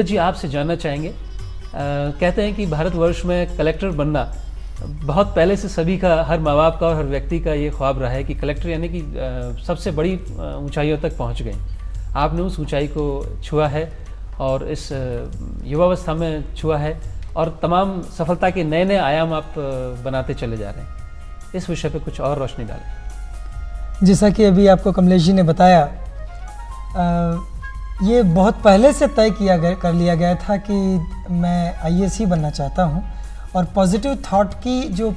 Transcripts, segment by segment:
जी आपसे जानना चाहेंगे, कहते हैं कि भारतवर्ष में कलेक्टर बनना बहुत पहले से सभी का, हर माँ बाप का और हर व्यक्ति का ये ख्वाब रहा है कि कलेक्टर यानी कि सबसे बड़ी ऊंचाइयों तक पहुंच गए। आपने उस ऊंचाई को छुआ है और इस युवावस्था में छुआ है और तमाम सफलता के नए नए आयाम आप बनाते चले जा रहे हैं। इस विषय पे कुछ और रोशनी डालें। जैसा कि अभी आपको कमलेश जी ने बताया, ये बहुत पहले से तय कर लिया गया था कि मैं आईएएस ही बनना चाहता हूँ और पॉजिटिव थॉट की जो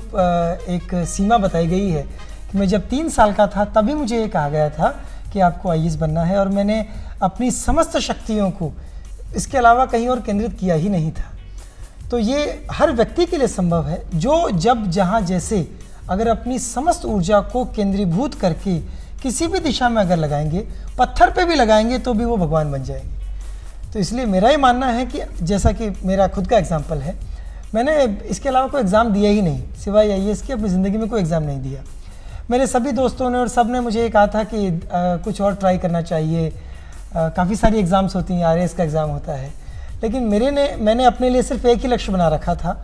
एक सीमा बताई गई है कि मैं जब 3 साल का था तभी मुझे ये कहा गया था कि आपको आईएएस बनना है और मैंने अपनी समस्त शक्तियों को इसके अलावा कहीं और केंद्रित किया ही नहीं था। तो ये हर व्यक्ति के लिए संभव है जो जब जहाँ जैसे अगर अपनी समस्त ऊर्जा को केंद्रीभूत करके किसी भी दिशा में अगर लगाएंगे, पत्थर पे भी लगाएंगे तो भी वो भगवान बन जाएंगे। तो इसलिए मेरा ये मानना है कि जैसा कि मेरा खुद का एग्जाम्पल है, मैंने इसके अलावा कोई एग्ज़ाम दिया ही नहीं, सिवाय आईएएस के अपनी ज़िंदगी में कोई एग्ज़ाम नहीं दिया। मेरे सभी दोस्तों ने और सब ने मुझे ये कहा था कि कुछ और ट्राई करना चाहिए, काफ़ी सारी एग्ज़ाम्स होती हैं, आरएएस का एग्ज़ाम होता है, लेकिन मैंने अपने लिए सिर्फ एक ही लक्ष्य बना रखा था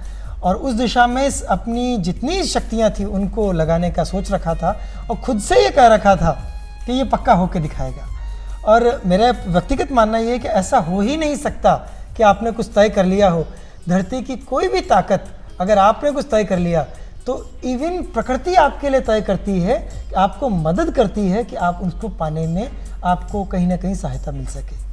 और उस दिशा में अपनी जितनी शक्तियाँ थी उनको लगाने का सोच रखा था और खुद से ये कह रखा था कि ये पक्का होकर दिखाएगा। और मेरा व्यक्तिगत मानना ये है कि ऐसा हो ही नहीं सकता कि आपने कुछ तय कर लिया हो। धरती की कोई भी ताकत, अगर आपने कुछ तय कर लिया तो इवन प्रकृति आपके लिए तय करती है, आपको मदद करती है कि आप उसको पाने में आपको कहीं ना कहीं सहायता मिल सके।